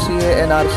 CA/NRC